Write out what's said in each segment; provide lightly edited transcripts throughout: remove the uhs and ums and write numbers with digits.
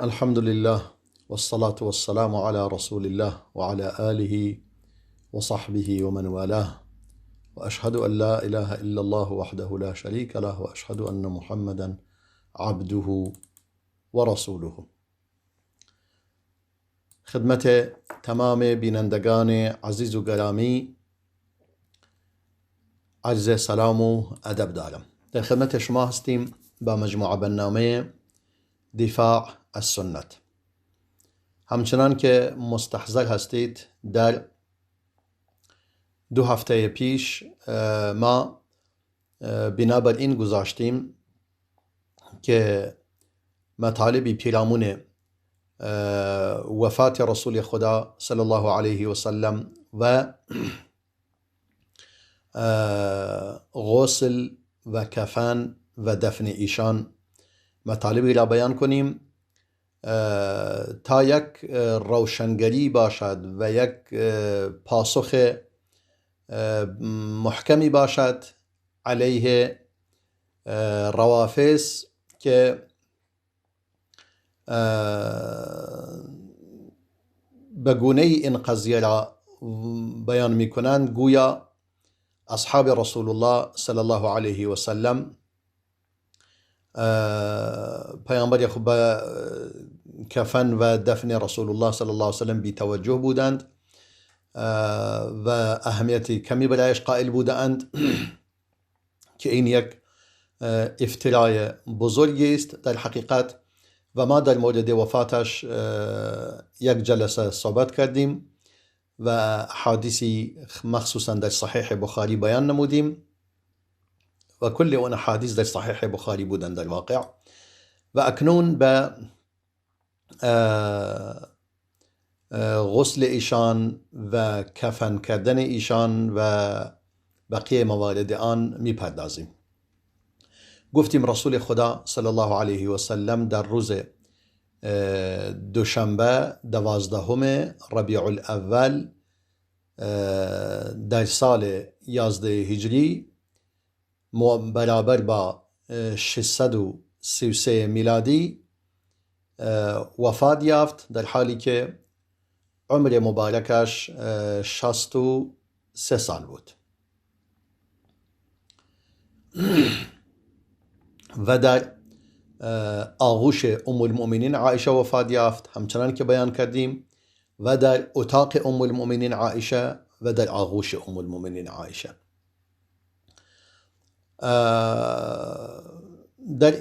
الحمد لله والصلاة والسلام على رسول الله وعلى آله وصحبه ومن والاه، وأشهد أن لا إله إلا الله وحده لا شريك له، وأشهد أن محمدا عبده ورسوله. خدمت تمام بینندگان عزیز و گرامی عرض سلام و ادب دارم. در خدمت شما هستیم با مجموعه برنامه دفاع از سنت. همچنان که مستحضر هستید، در 2 هفته پیش ما بنابر این گذاشتیم که مطالبی پیرامون وفات رسول خدا صلی الله علیه و سلم و غسل و کفن و دفن ایشان مطالبی را بیان کنیم تا یک روشنگری باشد و یک پاسخ محکمی باشد علیه روافض که به گونه این قضیه را بیان می کنند گویا اصحاب رسول الله صلی الله علیه و سلم پیامبر خود به کفن و دفن رسول الله صلی الله علیه و سلم بی توجه بودند و اهمیت کمی برایش قائل بودند که این یک افترای بزرگی است در حقیقت. و ما در مورد وفاتش یک جلسه صحبت کردیم و حادثی مخصوصا در صحیح بخاری بیان نمودیم و کل اون حادث در صحیح بخاری بودن در واقع. و اکنون به غسل ایشان و کفن کردن ایشان و بقیه موارد آن می پردازیم. گفتیم رسول خدا صلی الله علیه و سلم در روز دوشنبه 12 ربیع الاول در سال 11 هجری برابر با 633 میلادی وفات یافت، در حالی که عمر مبارکش 63 سال بود و در آغوش ام المؤمنین عایشه وفات یافت، همچنان که بیان کردیم، و در اتاق ام المؤمنین عایشه و در آغوش ام المؤمنین عایشه. در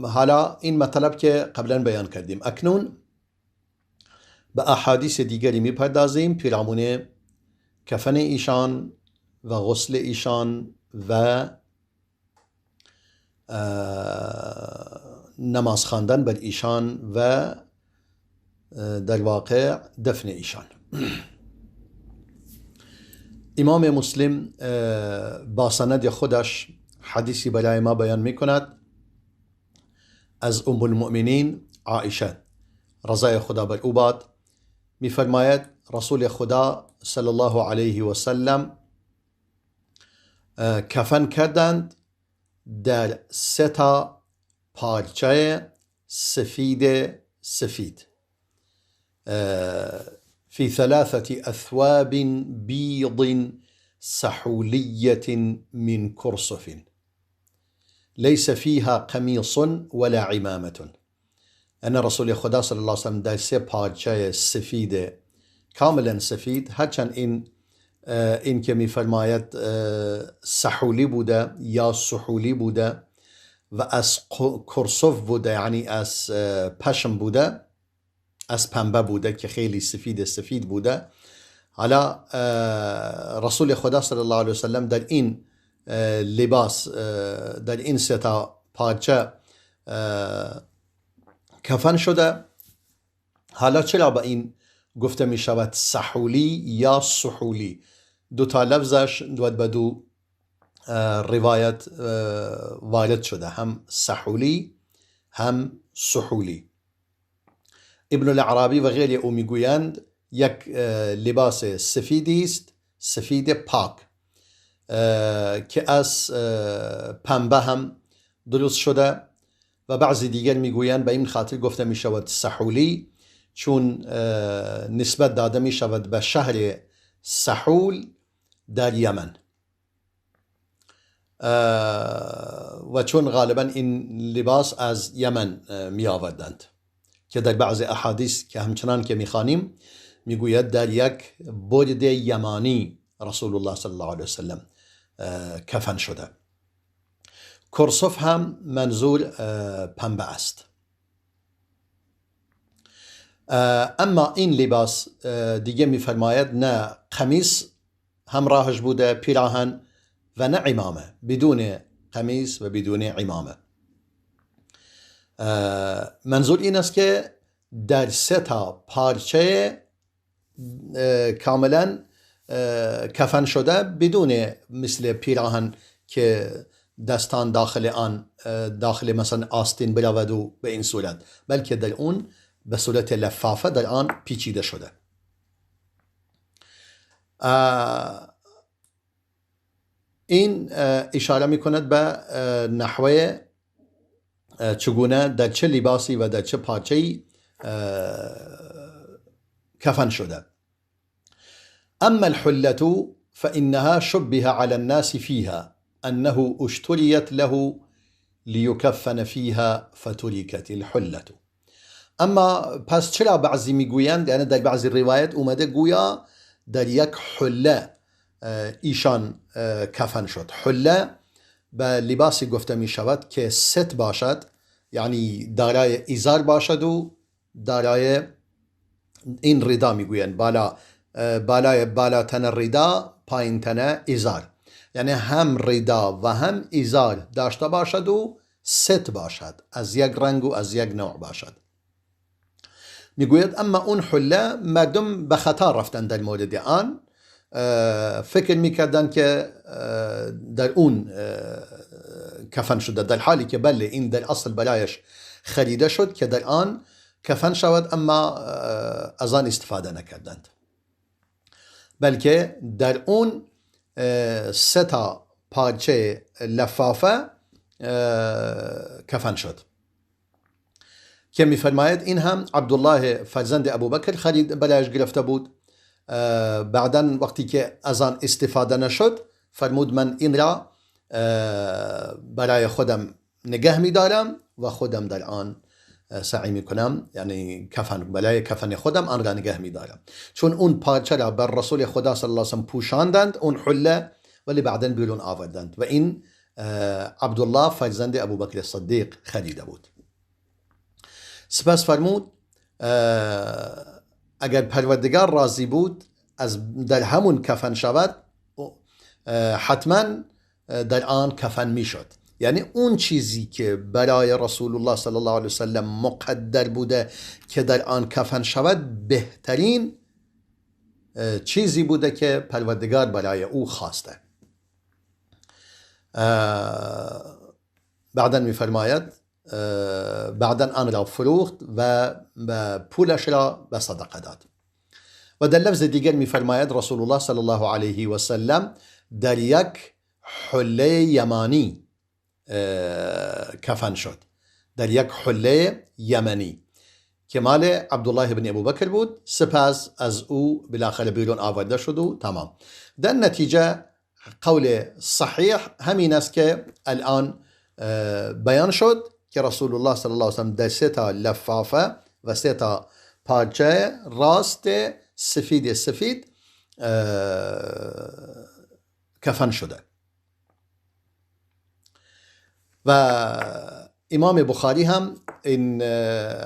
حالا این مطلب که قبلا بیان کردیم، اکنون به احادیث دیگری می پردازیم پیرامون کفن ایشان و غسل ایشان و نماز خواندن بر ایشان و در واقع دفن ایشان. امام مسلم با سند خودش حدیثی برای ما بیان می کند از ام المؤمنین عایشه رضای خدا بر او باد. می فرماید رسول خدا صلی الله علیه و سلم کفن کردند در 3 پارچه سفید في 3 أثواب بيض سحولية من كرصف ليس فيها قميص ولا عمامة. أن رسول خدا صلی الله علیه و سلم در 3 پارچه سفید، کاملا سفید، هرچند این که می فرماید سحولی بوده یا سحولی بوده و از کرسوف بوده، یعنی از پشم بوده، از پنبه بوده که خیلی سفید بوده. حالا رسول خدا صلی الله علیه و سلم در این لباس، در این 3 پارچه کفن شده. حالا چرا به این گفته می شود سحولی یا سحولی؟ 2 لفظش به 2 روایت وارد شده، هم سحولی هم سحولی. ابن العربی و غیری او میگویند یک لباس سفیدی است، سفید پاک، که از پنبه هم درست شده و بعضی دیگر میگویند به این خاطر گفته می شود سحولی، چون نسبت داده می شود به شهر سحول در یمن و چون غالبا این لباس از یمن می آوردند که در بعض احادیث که همچنان که میخوانیم میگوید در یک برد یمانی رسول الله صلی الله علیه وسلم کفن شده. کرسف هم منظور پنبه است. اما این لباس دیگه میفرماید نه قمیص همراهش بوده، پیراهن و نه عمامه، بدون قمیص و بدون عمامه. منظور این است که در 3 پارچه کاملا کفن شده، بدون مثل پیراهن که دستان داخل مثلا آستین برود و به این صورت، بلکه در اون به صورت لفافه در آن پیچیده شده. این اشاره می کند به نحوه چگونه در چه لباسی و در چه پارچه‌ای کفن شده. اما الحلة فإنها شبه على الناس فيها أنه اشتريت له ليكفن فيها فتركت الحلة. اما پس چرا بعضی میگویند، یعنی در بعضی روایت اومده گویا در یک حله ایشان کفن شد. حله به لباسی گفته می شود که 3 باشد، یعنی دارای ازار باشد و دارای این ردا میگویند بالا تن ردا، پایین تن ازار، یعنی هم ردا و هم ازار داشته باشد و 3 باشد، از یک رنگ و از یک نوع باشد. میگوید اما اون حله مردم به خطا رفتن در مورد آن، فکر میکردن که در اون کفن شده، در حالی که بله این در اصل برایش خریده شد که در آن کفن شود، اما از آن استفاده نکردند، بلکه در اون 3 پارچه لفافه کفن شد که میفرماید این هم عبدالله فرزند ابوبکر خرید برایش گرفته بود. بعداً وقتی که از آن استفاده نشد فرمود من این را برای خودم نگه می‌دارم و خودم در آن سعی می‌کنم، یعنی برای کفن خودم آن را نگه می‌دارم، چون اون پارچه را بر رسول خدا صلی الله علیه و سلم پوشاندند، اون حله، ولی بعداً بیرون آوردند و این عبدالله فرزند ابوبکر صدیق خریده بود. سپس فرمود اگر پروردگار راضی بود از در همون کفن شود، حتما در آن کفن می شد. یعنی اون چیزی که برای رسول الله صلی الله علیه وسلم مقدر بوده که در آن کفن شود، بهترین چیزی بوده که پروردگار برای او خواسته. بعدا می فرماید بعدا آن را فروخت و پولش را به صدقه داد. و در لفظ دیگر می فرماید رسول الله صلی الله علیه و سلم در یک حله یمانی کفن شد، در یک حله یمنی که مال عبدالله بن ابوبکر بود. سپس از او بالاخره بیرون آورده شد و تمام. در نتیجه قول صحیح همین است که الان بیان شد که رسول الله صلی الله علیه و سلم در 3 لفافه و 3 پارچه راست سفید کفن شده. و امام بخاری هم این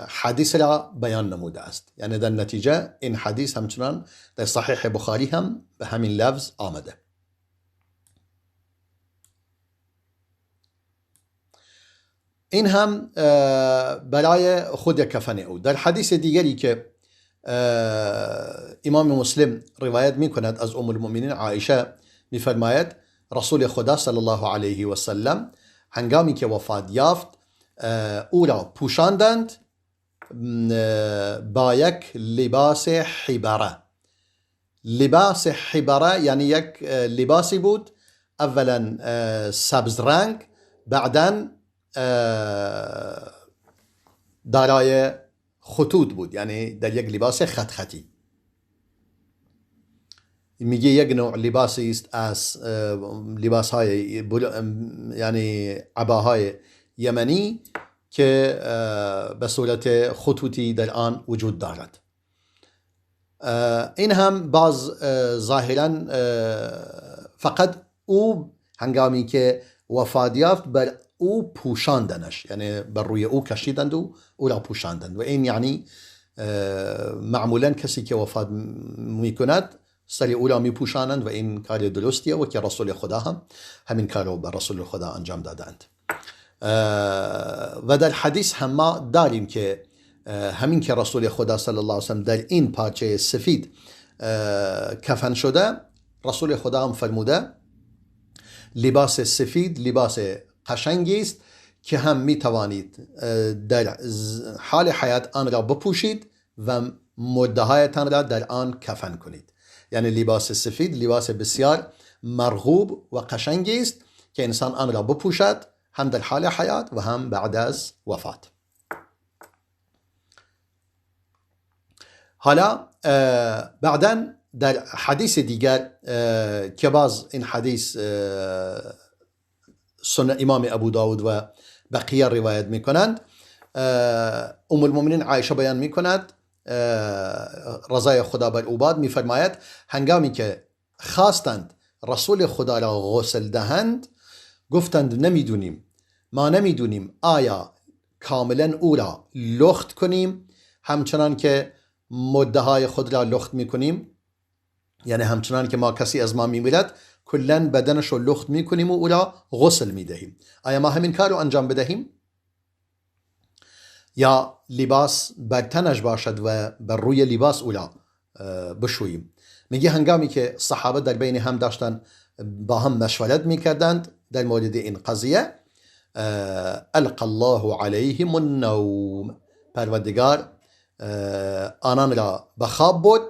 حدیث را بیان نموده است، یعنی در نتیجه این حدیث همچنان در صحیح بخاری هم به همین لفظ آمده. این هم برای خود کفن او. در حدیث دیگری که امام مسلم روایت می کند از ام المؤمنین عایشه می فرماید رسول خدا صلی الله علیه و سلم هنگامی که وفات یافت او را پوشاندند با یک لباس حبره. لباس حبره یعنی یک لباسی بود اولا سبز رنگ، بعداً دارای خطوط بود، یعنی در یک لباس خط خطی. میگه یک نوع لباسی است از لباس‌های یعنی عباهای یمنی که به صورت خطوطی در آن وجود دارد. این هم باز ظاهرا فقط او هنگامی که وفات یافت بر او پوشاندنش، یعنی بر روی او کشیدند و او را پوشاندند. و این یعنی معمولا کسی که وفات میکند سری او را میپوشانند و این کار درستیه و که رسول خدا هم همین کار رو بر رسول خدا انجام دادند. و در حدیث هم ما داریم که همین که رسول خدا صلی الله علیه وسلم در این پارچه سفید کفن شده، رسول خدا هم فرموده لباس سفید لباس قشنگی است که هم می توانید در حال حیات آن را بپوشید و مردهایتان را در آن کفن کنید. یعنی لباس سفید لباس بسیار مرغوب و قشنگی است که انسان آن را بپوشد، هم در حال حیات و هم بعد از وفات. حالا بعداً در حدیث دیگر که باز این حدیث سنن امام ابو داود و بقیه روایت می کنند، ام المؤمنین عایشه بیان می کند رضای خدا بر او باد، می فرماید هنگامی که خواستند رسول خدا را غسل دهند گفتند نمیدونیم، ما نمیدونیم آیا کاملا او را لخت کنیم همچنان که مدهای خود را لخت میکنیم، یعنی همچنان که ما کسی از ما میمیرد کلن بدنش رو لخت میکنیم و او را غسل میدهیم، آیا ما همین کار رو انجام بدهیم یا لباس بر تنش باشد و بر روی لباس او را بشوییم؟ میگه هنگامی که صحابه در بین هم داشتن با هم مشورت میکردند در مورد این قضیه، القى الله علیهم النوم، پروردگار آنان را به خواب برد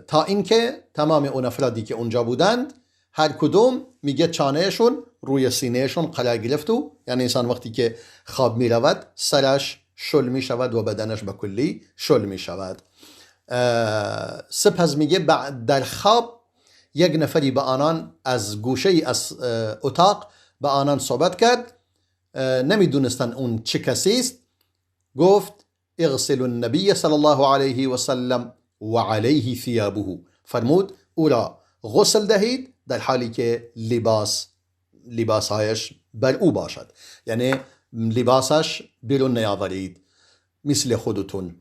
تا اینکه تمام اون افرادی که اونجا بودند هر کدوم میگه چانهشون روی سینهشون قرار گرفت و یعنی انسان وقتی که خواب میرود سرش شل میشود و بدنش به کلی شل میشود. سپس میگه در خواب یک نفری به آنان از گوشه ای از اتاق به آنان صحبت کرد، نمیدونستن اون چه کسی است، گفت اغسلوا النبی صلی الله علیه و سلم و علیه ثیابه، فرمود او را غسل دهید در حالی که لباسهایش بر او باشد، یعنی لباسش بیرون نیاورید مثل خودتون،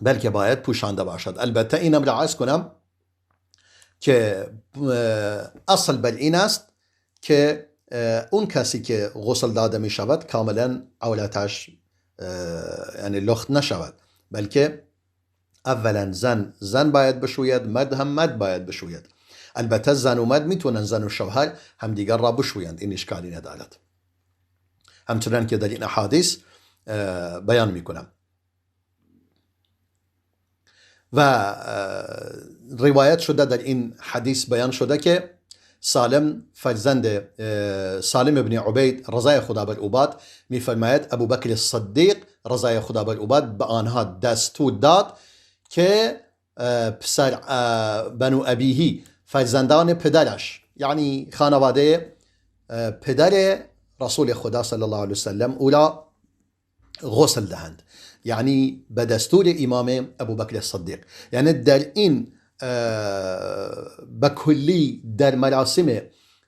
بلکه باید پوشانده باشد. البته اینم را عرض کنم که اصل بر این است که اون کسی که غسل داده می شود کاملا عورتش یعنی لخت نشود، بلکه اولا زن باید بشوید، مرد هم مرد باید بشوید. البته زن و مرد میتونن، زن و شوهر همدیگر را بشویند، این اشکالی ندارد، همچنان که در این احادیث بیان میکنم. و روایت شده در این حدیث بیان شده که سالم فرزند سالم ابن عبید رضای خدا بر او باد میفرماید ابو بکر الصدیق رضای خدا بر او باد به آنها دستور داد که پسر بنو ابیهی، فرزندان پدرش، یعنی خانواده پدر رسول خدا صلی الله علیه وسلم او را غسل دهند، یعنی به دستور امام ابو بکر الصدیق. یعنی در این بکلی در مراسم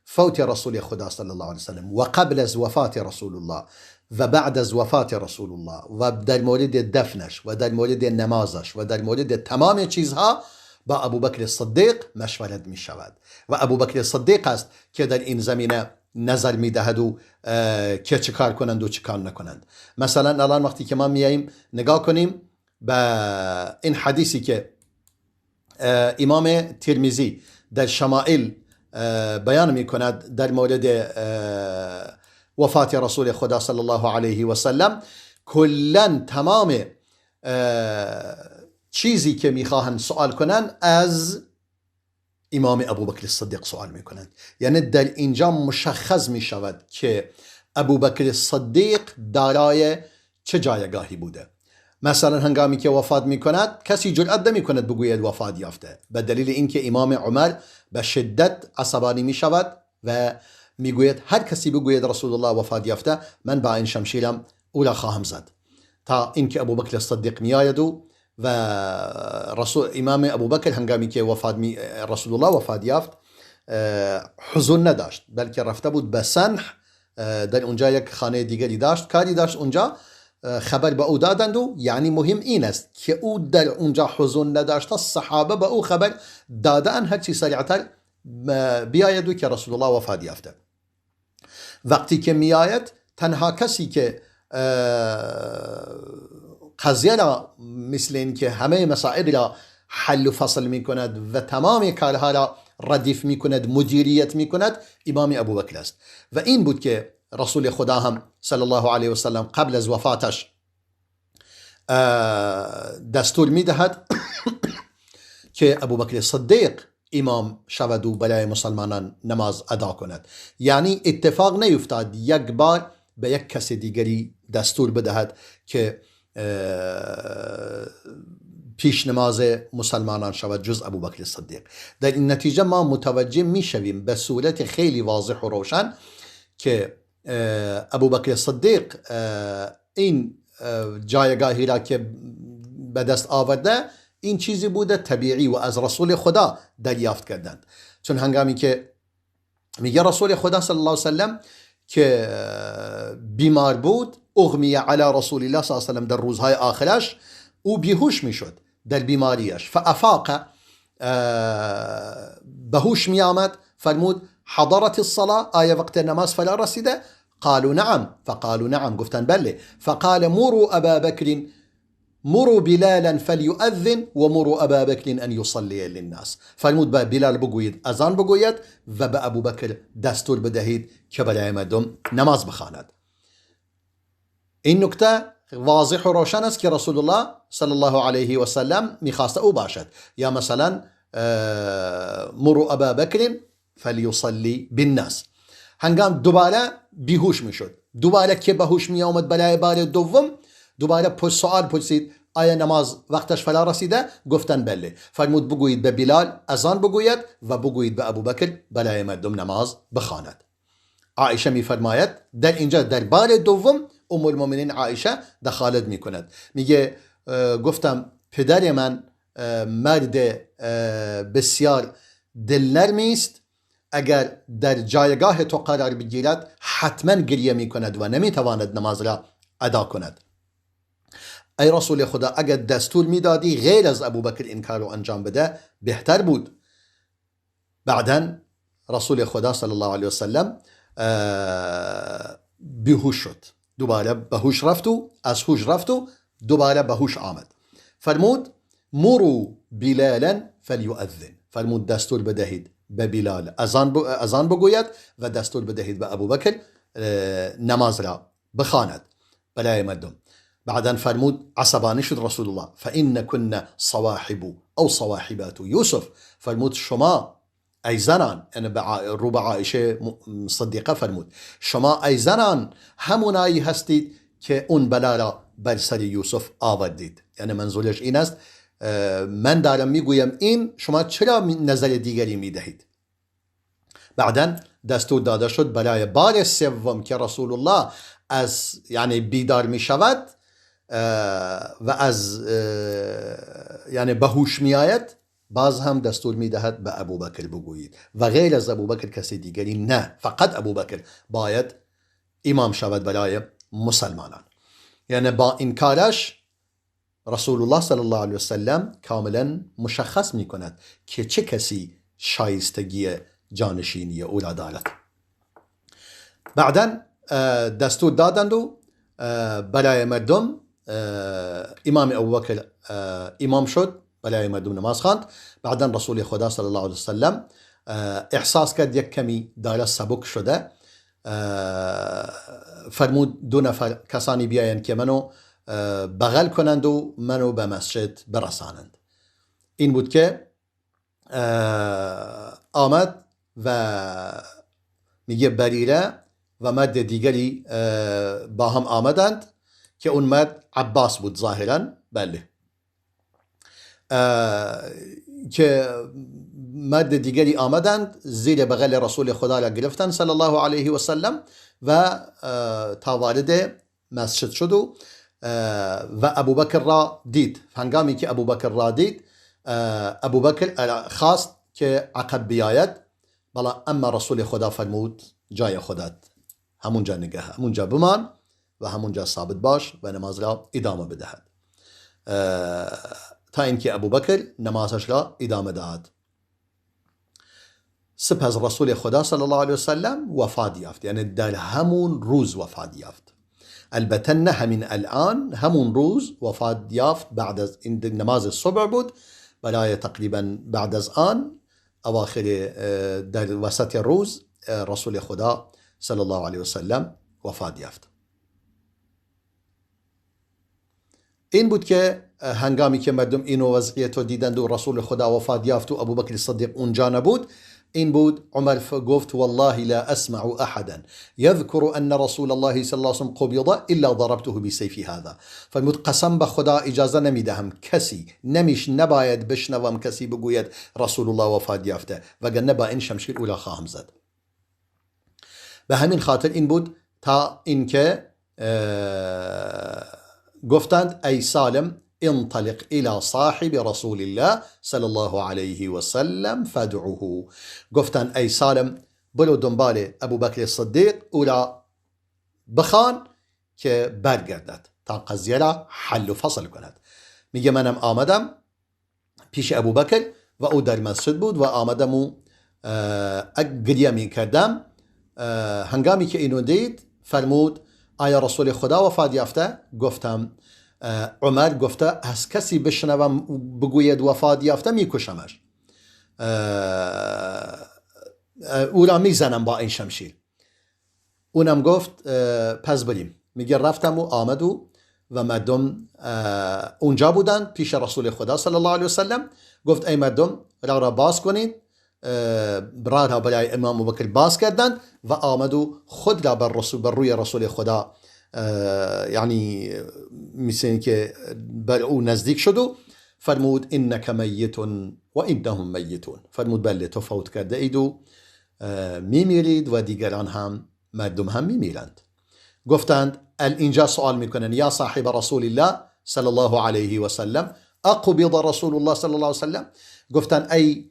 فوت رسول خدا صلی الله علیه وسلم و قبل از وفات رسول الله و بعد از وفات رسول الله و در مورد دفنش و در مورد نمازش و در مورد تمام چیزها با ابو بکر الصدیق مشورت می شود و ابو بکر الصدیق است که در این زمینه نظر می دهد و که چه کار کنند و چه کار نکنند. مثلا الان وقتی که ما میاییم نگاه کنیم به این حدیثی که امام ترمذی در شمائل بیان می کند در مورد وفات رسول خدا صلی الله علیه و سلم، کلن تمام چیزی که میخواهند سوال کنند از امام ابو بکر الصدیق سوال میکنند. یعنی در اینجا مشخص می شود که ابو بکر صدیق دارای چه جایگاهی بوده؟ مثلا هنگامی که وفات میکند کسی جرأت نمیکند بگوید وفات یافته، به دلیل اینکه امام عمر به شدت عصبانی میشود و میگوید هر کسی بگوید رسول الله وفات یافته من با این شمشیرم او را خواهم زد. تا اینکه ابو بکر صدیق میآید و رسول امام ابو بکر هنگامی که رسول الله وفات یافت حزن نداشت، بلکه رفته بود به سنح، در اونجا یک خانه دیگری داشت، کاری داشت اونجا، خبر به او دادند و یعنی مهم این است که او در اونجا حزن نداشته، صحابه به او خبر دادن هرچی سریعتر بیاید و که رسول الله وفات یافته. وقتی که میآید تنها کسی که قضیه را مثل این که همه مسائل را حل و فصل می کند و تمام کارها را ردیف می کند، مدیریت می کند، امام ابو بکر است. و این بود که رسول خدا هم صلی الله علیه و سلم قبل از وفاتش دستور می دهد که ابو بکر صدیق امام شود و برای مسلمانان نماز ادا کند. یعنی اتفاق نیفتاد یک بار به یک کس دیگری دستور بدهد که پیش نماز مسلمانان شود جز ابو بکر صدیق. در این نتیجه ما متوجه می شویم به صورت خیلی واضح و روشن که ابو بکر صدیق این جایگاهی را که به دست آورده این چیزی بوده طبیعی و از رسول خدا دریافت کردند. چون هنگامی که میگه رسول خدا صلی الله علیه وسلم که بیمار بود، اغمی علی رسول الله صلی الله علیه وسلم، در روزهای آخرش او بیهوش میشد در بیماریش، فافاق، بهوش می آمد، فرمود حضرت الصلاة، آیا وقت نماز فلا رسیده؟ قالوا نعم، فقالوا نعم، گفتن بله. فقال مروا ابا بکر، مروا بلالا فليؤذن ومروا ابا بکر ان يصلي للناس. فرمود به بلال بگویید اذان بگوید و به ابو بکر دستور بدهید که برای مردم نماز بخواند. این نکته واضح و روشن است که رسول الله صلی الله علیه و سلم میخواسته او باشد. یا مثلا مروا ابا بکر فلیصلی بالناس، هنگام دوباره بیهوش میشد، دوباره که بهوش می آمد برای بار دوم، دوباره سوال پرسید آیا نماز وقتش فرا رسیده؟ گفتن بله. فرمود بگویید به بلال اذان بگوید و بگویید به ابو بکر برای مردم نماز بخواند. عایشه میفرماید در اینجا در بار دوم ام المؤمنین عایشه دخالت میکند، میگه گفتم پدر من مرد بسیار دلنرمی است، اگر در جایگاه تو قرار بگیرد حتما گریه میکند و نمیتواند نماز را ادا کند. ای رسول خدا، اگر دستور میدادی غیر از ابو بکر این کار رو انجام بده بهتر بود. بعدا رسول خدا صلی الله علیه وسلم بیهوش شد، دوباره بهوش رفت و از هوش رفت و دوباره بهوش آمد. فرمود مروا بلالا فلیؤذن، فرمود دستور بدهید به بلال اذان بگوید و دستور بدهید به ابو بکر نماز را بخواند برای مردم. بعدا فرمود عصبانی شد رسول الله، فإن كن صواحب او صواحبات یوسف، فرمود شما ای زنان، یعنی رو به عایشه صدیقه فرمود شما ای زنان همونایی هستید که اون بلا را بر سر یوسف آوردید. یعنی منظورش این است من دارم میگویم این، شما چرا نظر دیگری میدهید؟ بعدا دستور داده شد برای بار سوم که رسول الله از یعنی بیدار می شود و از یعنی بهوش می آید، باز هم دستور می دهد به ابو بکر بگویید و غیر از ابو بکر کسی دیگری نه، فقط ابو بکر باید امام شود برای مسلمانان. یعنی با این کارش رسول الله صلی الله علیه وسلم کاملا مشخص می کند که چه کسی شایستگی جانشینی او را دارد. بعدا دستور دادند و برای مردم امام ابوبکر امام شد، برای مردم نماز خواند. بعدا رسول خدا صلی الله علیه وسلم احساس کرد یک کمی داره سبک شده، فرمود 2 نفر کسانی بیایند که منو بغل کنند و منو به مسجد برسانند. این بود که آمد و میگه بریره و مرد دیگری با هم آمدند که اون مرد عباس بود ظاهرا. بله، که مرد دیگری آمدند زیر بغل رسول خدا را گرفتند صلی الله علیه و سلم و تا وارد مسجد شد و ابوبکر را دید. هنگامی که ابوبکر را دید، ابوبکر خواست که عقب بیاید، بلا اما رسول خدا فرمود جای خودت همونجا نگه، همونجا بمان و همونجا ثابت باش و نماز را ادامه بدهد، تا اینکه ابوبکر نمازش را ادامه داد. سپس رسول خدا صلی الله علیه وسلم وفات یافت، یعنی در همون روز وفات یافت. البته نه همین الان، همون روز وفات یافت. بعد از این نماز صبح بود، برای تقریبا بعد از آن اواخر در وسط روز رسول خدا صلی الله علیه وسلم وفات یافت. این بود که هنگامی که مردم اینو وضعیت رو دیدند و رسول خدا وفات یافت و ابوبکر صدیق اونجا نبود، این بود عمر گفت والله لا اسمع احدا يذكر ان رسول الله صلی الله علیه وسلم قبض الا ضربته بسيفي هذا. فرمود قسم به خدا اجازه نمیدهم کسی نباید بشنوم کسی بگوید رسول الله وفات یافته، وگرنه با این شمشیر اولا خواهم زد. به همین خاطر این بود تا اینکه گفتند ای سالم انطلق الى صاحب رسول الله صلی الله علیه و سلم فادعوه. گفتند ای سالم برو دنبال ابوبکر صدیق، او را بخوان که برگردد تا قضیه را حل و فصل کند. میگه منم آمدم پیش ابوبکر و او در مسجد بود و آمدم و گریه می کردم. هنگامی که اینو دید فرمود آیا رسول خدا وفات یافته؟ گفتم. عمر گفته از کسی بشنوم بگوید وفات یافته میکشمش، او را میزنم با این شمشیر. اونم گفت پس بریم. میگه رفتم و آمد و مردم اونجا بودن پیش رسول خدا صلی الله علیه وسلم. گفت ای مردم را باز کنید. راه را برای امام ابوبکر باز کردند و آمد و خود را بر روی رسول خدا یعنی مثل که بر او نزدیک شد و فرمود انک میت و انهم میتون. فرمود بله تو فوت کرده اید و میمیرید و دیگران هم مردم هم میمیرند. گفتند اینجا سوال میکنن یا صاحب رسول الله صلی الله علیه و سلم اقبض رسول الله صلی الله علیه و سلم. گفتند ای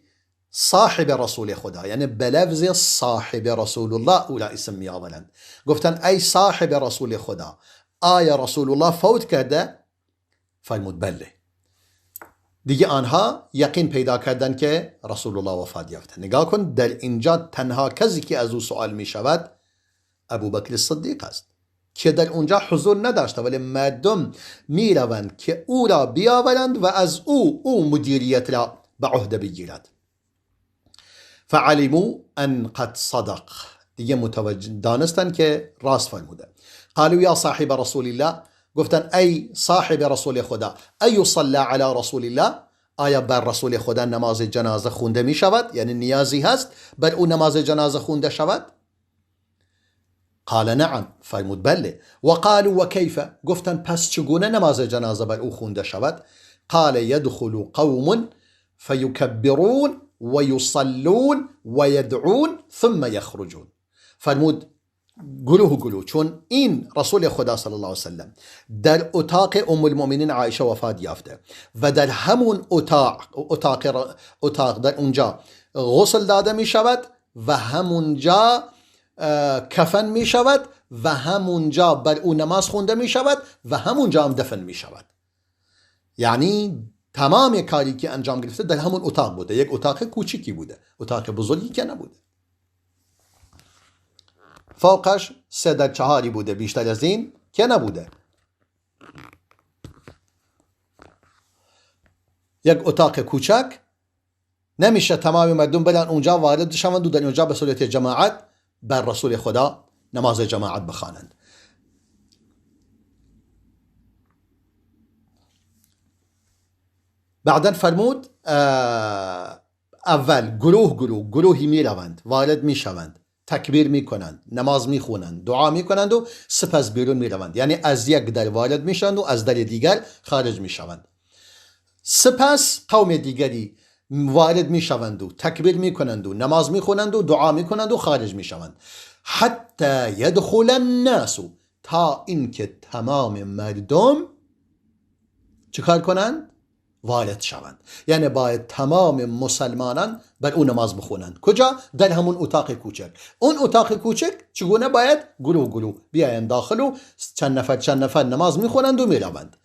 صاحب رسول خدا، یعنی بلفظ صاحب رسول الله اولا اسم می آورند. گفتن ای صاحب رسول خدا آیا رسول الله فوت کرده؟ فرمود بله. دیگه آنها یقین پیدا کردن که رسول الله وفات یافته. نگاه کن در اینجا تنها کسی که از او سوال می شود ابوبکر صدیق است که در اونجا حضور نداشته، ولی مردم می روند که او را بیاورند و از او مدیریت را به عهده بگیرد. فعلموا ان قد صدق، دیگه متوجه دانستن که راست فرموده. قالوا یا صاحب رسول الله، گفتن ای صاحب رسول خدا ای صلی علی رسول الله، آیا بر رسول خدا نماز جنازه خونده می شود؟ یعنی نیازی هست بر او نماز جنازه خونده شود؟ قال نعم، فرمود بله. و قالوا و کیف، گفتن پس چگونه نماز جنازه بر او خونده شود؟ قال يدخل قوم فيكبرون ويصلون ويدعون ثم يخرجون. فرمود گروه، چون این رسول خدا صلی الله علیه وسلم در اتاق ام المؤمنین عایشه وفات یافته و در همون اتاق در اونجا غسل داده می شود و همونجا کفن می شود و همونجا بر او نماز خونده می شود و همونجا هم دفن می شود. یعنی تمام کاری که انجام گرفته در همون اتاق بوده. یک اتاق کوچیکی بوده، اتاق بزرگی که نبوده. فوقش 3/4 بوده، بیشتر از این که نبوده. یک اتاق کوچک، نمیشه تمام مردم برن اونجا وارد شوند و در اونجا به صورت جماعت بر رسول خدا نماز جماعت بخوانند. بعدن فرمود اول گروهی می روند، وارد می شوند تکبیر میکنند، نماز میخونند، دعا میکنند و سپس بیرون میروند. یعنی از یک در وارد میشوند و از در دیگر خارج میشوند. سپس قوم دیگری وارد میشوند و تکبیر میکنند و نماز میخونند و دعا میکنند و خارج میشوند. حتی یدخل الناس، تا اینکه تمام مردم چیکار کنند؟ وارد شوند. یعنی باید تمام مسلمانان بر اون نماز بخونند. کجا؟ در همون اتاق کوچک. اون اتاق کوچک چگونه باید؟ گروه بیاین داخل و چند نفر نماز میخونند و میروند.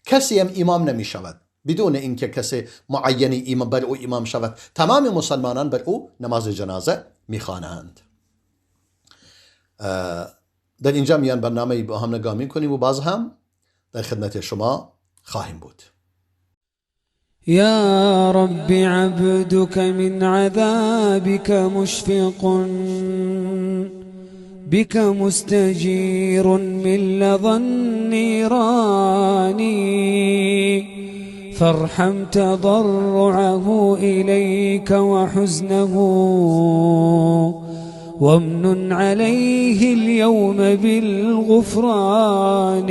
کسی هم امام نمیشود بدون اینکه کسی معینی بر او امام شود. تمام مسلمانان بر او نماز جنازه میخوانند. در اینجا میان برنامه با هم نگاه میکنیم و باز هم در خدمت شما خواهیم بود. يا رب عبدك من عذابك مشفق، بك مستجير من لظى النيران، فارحم تضرعه إليك وحزنه، وامنن عليه اليوم بالغفران.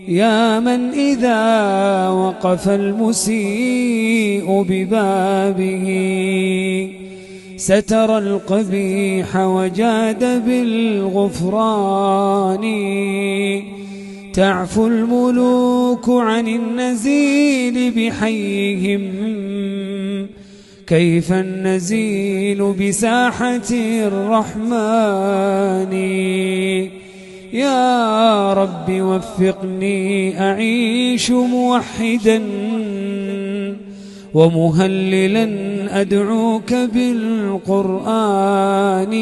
يا من إذا وقف المسيء ببابه ستر القبيح وجاد بالغفران، تعفو الملوك عن النزيل بحيهم، كيف النزيل بساحة الرحمن. يا رب وفقني أعيش موحدا ومهللا أدعوك بالقرآن.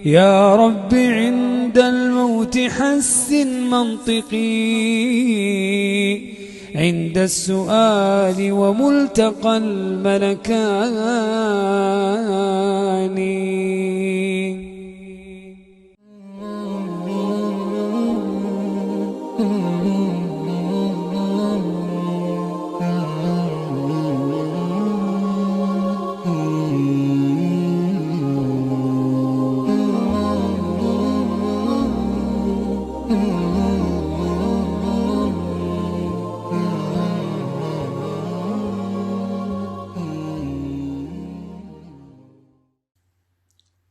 يا رب عند الموت حسن منطقي، عند السؤال وملتقى الملكان.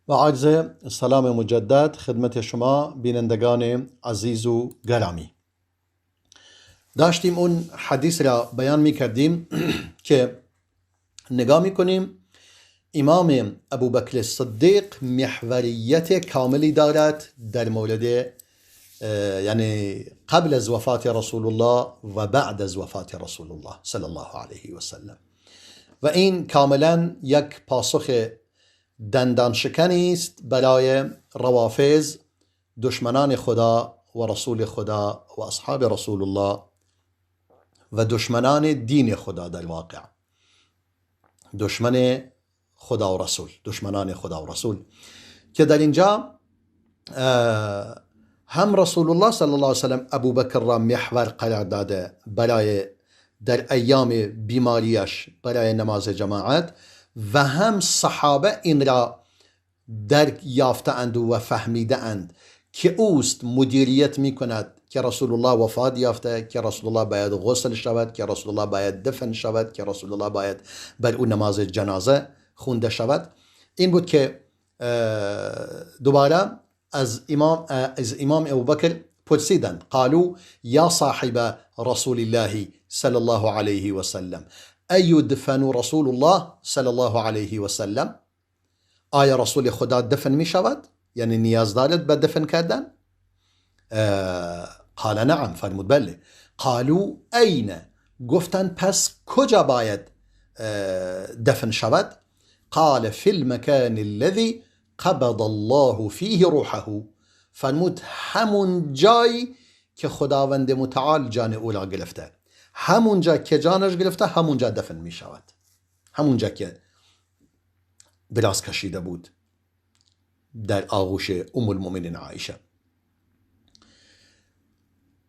با عرض سلام مجدد خدمت شما بینندگان عزیز و گرامی. داشتیم اون حدیث را بیان می کردیم که نگاه می کنیم امام ابوبکر صدیق محوریت کاملی دارد در مورد یعنی قبل از وفات رسول الله و بعد از وفات رسول الله صلی الله علیه و سلم، و این کاملا یک پاسخ دندان شکنی است برای روافض، دشمنان خدا و رسول خدا و اصحاب رسول الله و دشمنان دین خدا، در واقع دشمن خدا و رسول، دشمنان خدا و رسول، که در اینجا هم رسول الله صلی الله علیه و سلم ابوبکر را محور قرار داده برای در ایام بیماریش برای نماز جماعت، و هم صحابه این را درک یافته اند و فهمیده اند که اوست مدیریت می کند که رسول الله وفات یافته، که رسول الله باید غسل شود، که رسول الله باید دفن شود، که رسول الله باید بر اون نماز جنازه خونده شود. این بود که دوباره از امام ابوبکر پرسیدند، قالوا یا صاحب رسول الله صلی الله علیه و سلم ایدفن رسول الله صلی الله علیه و سلم، آیا رسول خدا دفن می شود؟ یعنی نیاز دارد به دفن کردن؟ قال نعم، فرمود بله. قالوا این، گفتند پس کجا باید دفن شود؟ قال فی المکان الذي قبض الله فیه روحه، فرمود همون جایی که خداوند متعال جان او را گرفته، همونجا که جانش گرفته همونجا دفن می شود، همونجا که دراز کشیده بود در آغوش ام المؤمنین عایشه.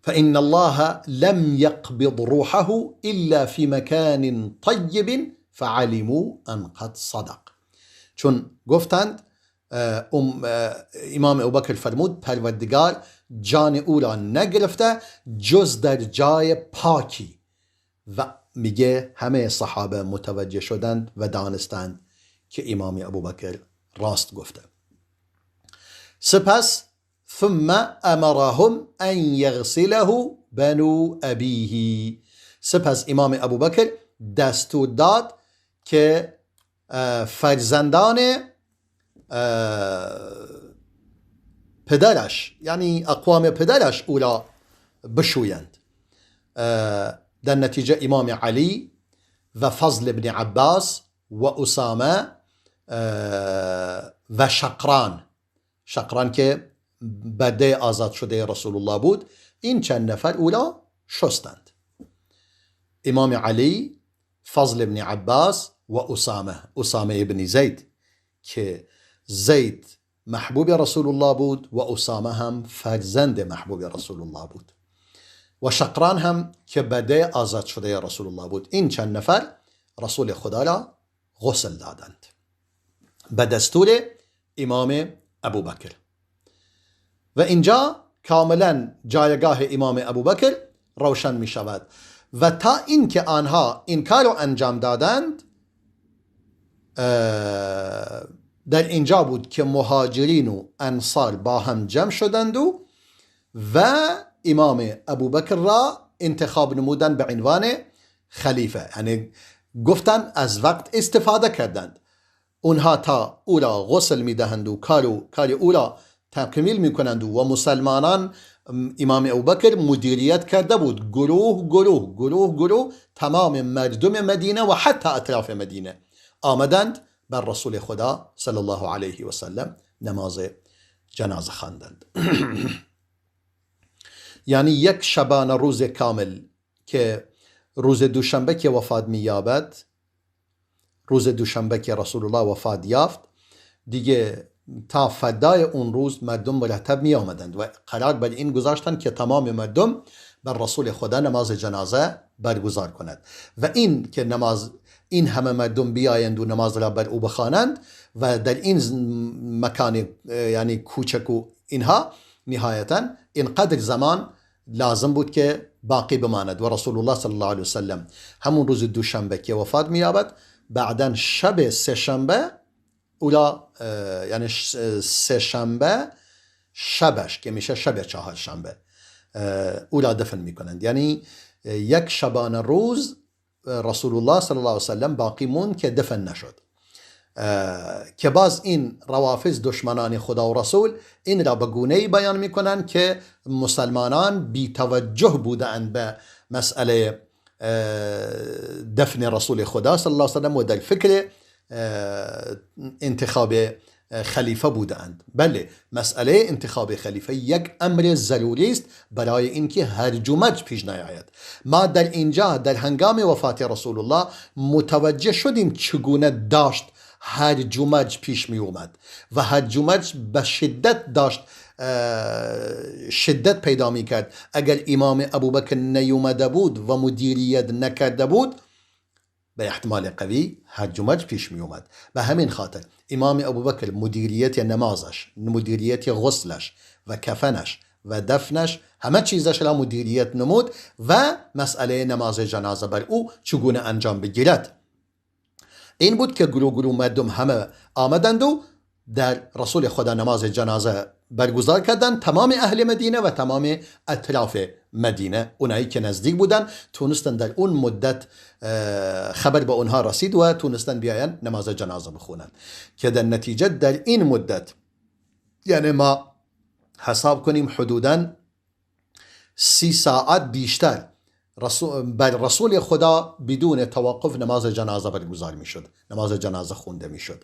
فإن الله لم يقبض روحه إلا في مكان طيب فعلموا أن قد صدق. چون گفتند امام ابوبکر فرمود پروردگار جان او را نگرفته جز در جای پاکی، و میگه همه صحابه متوجه شدند و دانستند که امام ابوبکر راست گفته. سپس ثم امرهم ان یغسله بنو ابیه، سپس امام ابوبکر دستور داد که فرزندان پدرش، یعنی اقوام پدرش، او را بشویند. در نتیجه امام علی و فضل ابن عباس و اسامه و شقران که بده آزاد شده رسول الله بود، این چند نفر او را شستند. امام علی، فضل ابن عباس و اسامه ابن زید که زید محبوب رسول الله بود و اسامه هم فرزند محبوب رسول الله بود و شقران هم که بده آزاد شده رسول الله بود. این چند نفر رسول خدا را غسل دادند به دستور امام ابوبکر. و اینجا کاملا جایگاه امام ابوبکر روشن می شود و تا اینکه آنها این کار را انجام دادند در اینجا بود که مهاجرین و انصار با هم جمع شدند و امام ابوبکر را انتخاب نمودند به عنوان خلیفه. یعنی گفتن از وقت استفاده کردند، اونها تا او را غسل میدهند و کار او را تکمیل میکنند و مسلمانان امام ابوبکر مدیریت کرده بود، گروه تمام مردم مدینه و حتی اطراف مدینه آمدند بر رسول خدا صلی الله علیه و سلم نماز جنازه خواندند. یعنی یک شبانه روز کامل که روز دوشنبه که وفات می‌یابد، روز دوشنبه که رسول الله وفات یافت، دیگه تا فدای اون روز مردم مرتب می آمدند و قرار بر این گذاشتند که تمام مردم بر رسول خدا نماز جنازه برگزار کند و این که این همه مردم بیایند و نماز را بر او بخوانند و در این مکان یعنی کوچک و اینها، نهایتا اینقدر زمان لازم بود که باقی بماند و رسول الله صلی الله علیه وسلم همون روز دوشنبه که وفات می‌یابد، بعداً شب سه‌شنبه اولا، یعنی سه‌شنبه شبش که میشه شب چهارشنبه، اولا دفن میکنند. یعنی یک شبانه روز رسول الله صلی الله علیه وسلم باقی موند که دفن نشد، که باز این روافض دشمنان خدا و رسول این را به گونه‌ای بیان میکنند که مسلمانان بی توجه بودند به مسئله دفن رسول خدا صلی الله علیه وسلم و در فکر انتخاب خلیفه بودند. بله، مسئله انتخاب خلیفه یک امر ضروری است برای اینکه هرج و مرج پیش نیاید. ما در اینجا در هنگام وفات رسول الله متوجه شدیم چگونه داشت هرج و مرج پیش می اومد و هرج و مرج به شدت داشت شدت پیدا می کرد. اگر امام ابوبکر نیومده بود و مدیریت نکرده بود، به احتمال قوی هرج و مرج پیش می اومد. به همین خاطر امام ابوبکر مدیریت نمازش، مدیریت غسلش و کفنش و دفنش، همه چیزش را مدیریت نمود و مسئله نماز جنازه بر او چگونه انجام بگیرد این بود که گروه مردم همه آمدند و در رسول خدا نماز جنازه برگزار کردند. تمام اهل مدینه و تمام اطراف مدینه، اونایی که نزدیک بودن تونستن در اون مدت خبر به اونها رسید و تونستن بیاین نماز جنازه بخونن، که در نتیجه در این مدت، یعنی ما حساب کنیم حدوداً 30 ساعت بیشتر بر رسول خدا بدون توقف نماز جنازه برگزار می شد، نماز جنازه خونده می شد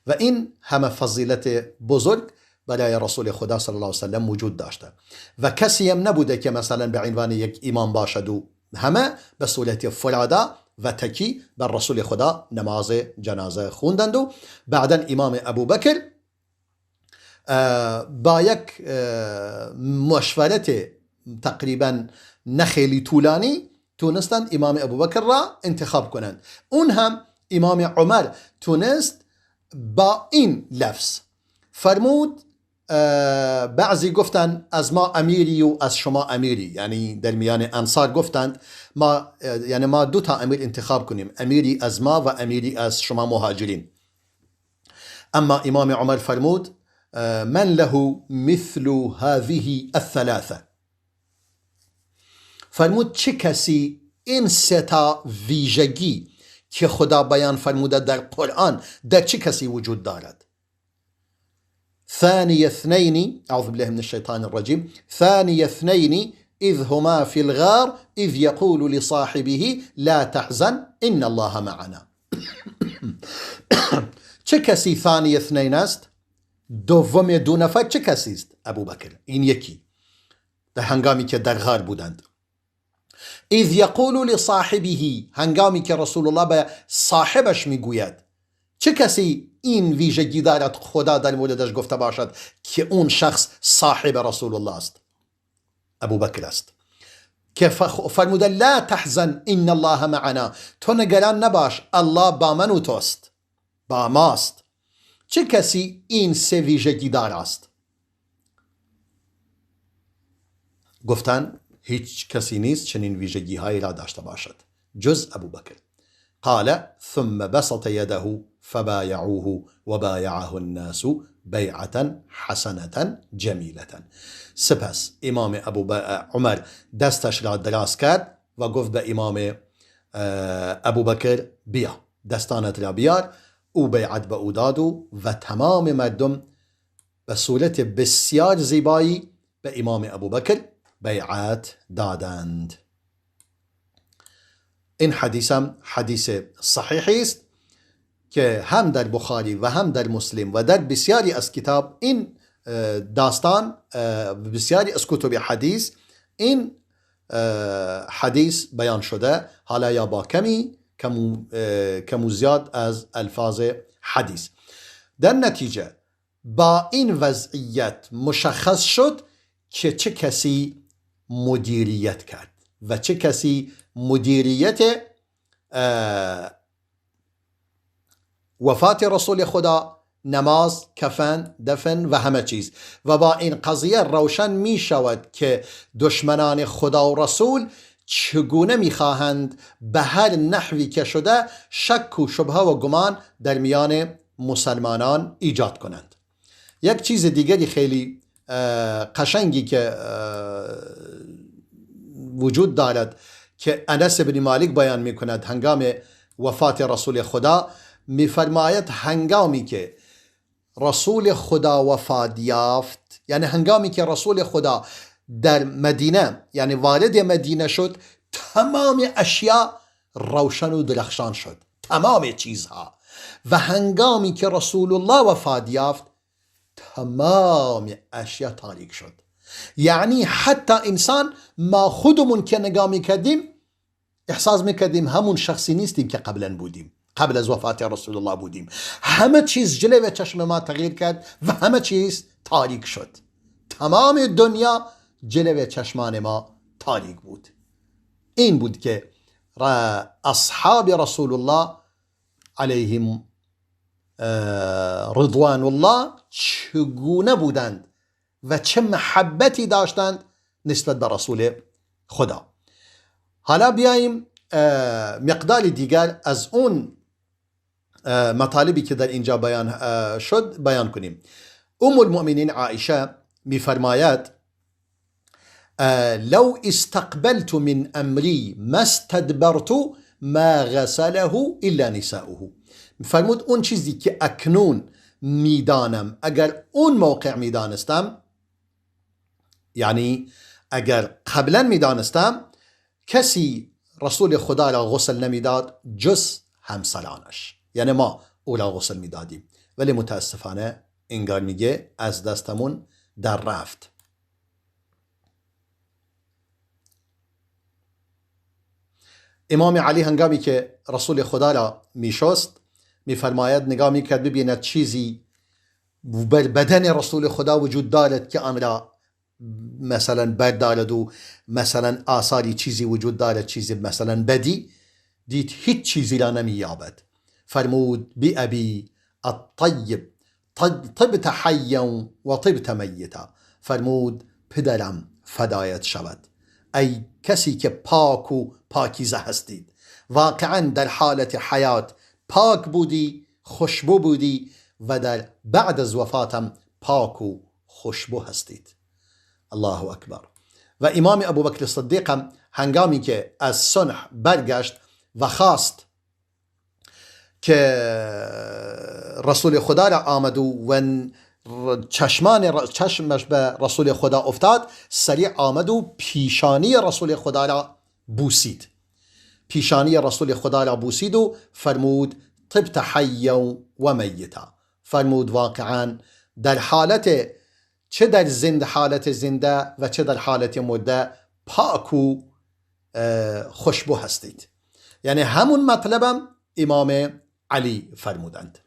و این همه فضیلت بزرگ برای رسول خدا صلی الله علیه وسلم وجود داشته و کسی هم نبوده که مثلا به عنوان یک امام باشد و همه به صورت فرادا و تکی بر رسول خدا نماز جنازه خوندند. و بعدا امام ابوبکر با یک مشورت تقریبا نخیلی طولانی تونستند امام ابوبکر را انتخاب کنند. اون هم امام عمر تونست با این لفظ فرمود بعضی گفتند از ما امیری و از شما امیری، یعنی در میان انصار گفتند ما دو تا امیر انتخاب کنیم، امیری از ما و امیری از شما مهاجرین. اما امام عمر فرمود من له مثل هذه الثلاثه، فرمود چه کسی این سه تا ویژگی که خدا بیان فرموده در قرآن در چه کسی وجود دارد؟ ثاني اثنين أعوذ بالله من الشيطان الرجيم ثاني اثنين إذ هما في الغار إذ يقول لصاحبه لا تحزن إن الله معنا. چه کسی ثانی اثنین است؟ دوم دو نفر چه کسی است؟ ابو بکر. این یکی در هنگامی که در غار بودند. اذ یقول لصاحبه، هنگامی که رسول الله به صاحبش میگوید. چه کسی این ویژگی دارد خدا در موردش گفته باشد که اون شخص صاحب رسول الله است؟ ابو بکر است که فرموده لا تحزن ان الله معنا، تو نگران نباش الله با من و توست، با ماست. چه کسی این سه ویژگی دار است؟ گفتن هیچ کسی نیست چنین ویژگی هایی را داشته باشد جز ابو بکر. قال ثم بسط يده فبايعوه وبايعه الناس بیعتا حسنة جمیلة. سپس امام عمر دستش را دراز کرد و گفت به امام ابو بکر بیا دستانت را بیار. او بیعت به او داد و تمام مردم به صورت بسیار زیبایی به امام ابو بکر بیعت دادند. این حدیث هم حدیث صحیحی است که هم در بخاری و هم در مسلم و در بسیاری از کتاب این داستان، بسیاری از کتب حدیث این حدیث بیان شده، حالا یا با کم و زیاد از الفاظ حدیث. در نتیجه با این وضعیت مشخص شد که چه کسی مدیریت کرد و چه کسی مدیریت وفات رسول خدا، نماز، کفن، دفن و همه چیز. و با این قضیه روشن می شود که دشمنان خدا و رسول چگونه می خواهند به هر نحوی که شده شک و شبهه و گمان در میان مسلمانان ایجاد کنند. یک چیز دیگری خیلی قشنگی که وجود دارد که انس بن مالک بیان می کند هنگام وفات رسول خدا، می فرماید هنگامی که رسول خدا وفات یافت، یعنی هنگامی که رسول خدا در مدینه یعنی وارد مدینه شد، تمام اشیا روشن و درخشان شد، تمام چیزها. و هنگامی که رسول الله وفات یافت تمام اشیا تاریک شد. یعنی حتی انسان ما خودمون که نگاه میکردیم احساس میکردیم همون شخصی نیستیم که قبلا بودیم، قبل از وفات رسول الله بودیم. همه چیز جلوی چشم ما تغییر کرد و همه چیز تاریک شد. تمام دنیا جلوی چشمان ما تاریک بود. این بود که اصحاب رسول الله علیهم رضوان الله چگونه بودند و چه محبتی داشتند نسبت به رسول خدا. حالا بیاییم مقدار دیگر از اون مطالبی که در اینجا بیان شد بیان کنیم. ام المؤمنین عایشه میفرماید لو استقبلت من امری ما استدبرت ما غسله الا نساؤه. فرمود اون چیزی که اکنون میدانم اگر اون موقع میدانستم، یعنی اگر قبلا میدانستم، کسی رسول خدا را غسل نمیداد جز همسرانش، یعنی ما او را غسل میدادیم، ولی متاسفانه انگار میگه از دستمون در رفت. امام علی هنگامی که رسول خدا را میشست میفرماید نگاه میکرد ببیند چیزی بر بدن رسول خدا وجود دارد که آن را مثلا بد دارد و مثلا آثاری چیزی وجود دارد، چیزی مثلا بدی، دید هیچ چیزی را نمییابد. فرمود بی ابی الطیب طبت حیا و طبت میتا، فرمود پدرم فدایت شود ای کسی که پاک و پاکیزه هستید، واقعا در حالت حیات پاک بودی، خوشبو بودی و در بعد از وفاتم پاک و خوشبو هستید. الله اکبر. و امام ابوبکر صدیق هم هنگامی که از صلح برگشت و خواست که رسول خدا را آمد و چشمش به رسول خدا افتاد، سریع آمد و پیشانی رسول خدا را بوسید، پیشانی رسول خدا را بوسید و فرمود طبت حیا و میتا، فرمود واقعا در حالت چه در حالت زنده و چه در حالت مرده پاک و خوشبو هستید. یعنی همون مطلبم امام علی فرمودند.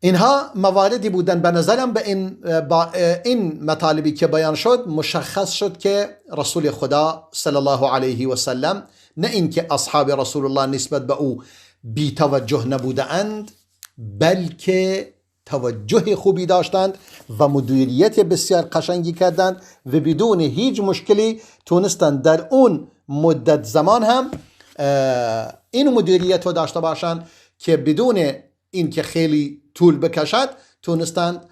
اینها مواردی بودن به نظرم با این مطالبی که بیان شد مشخص شد که رسول خدا صلی الله علیه و سلم نه اینکه اصحاب رسول الله نسبت به او بی توجه نبوده اند، بلکه توجه خوبی داشتند و مدیریت بسیار قشنگی کردند و بدون هیچ مشکلی تونستند در اون مدت زمان هم این مدیریت رو داشته باشند که بدون اینکه خیلی طول بکشد تونستند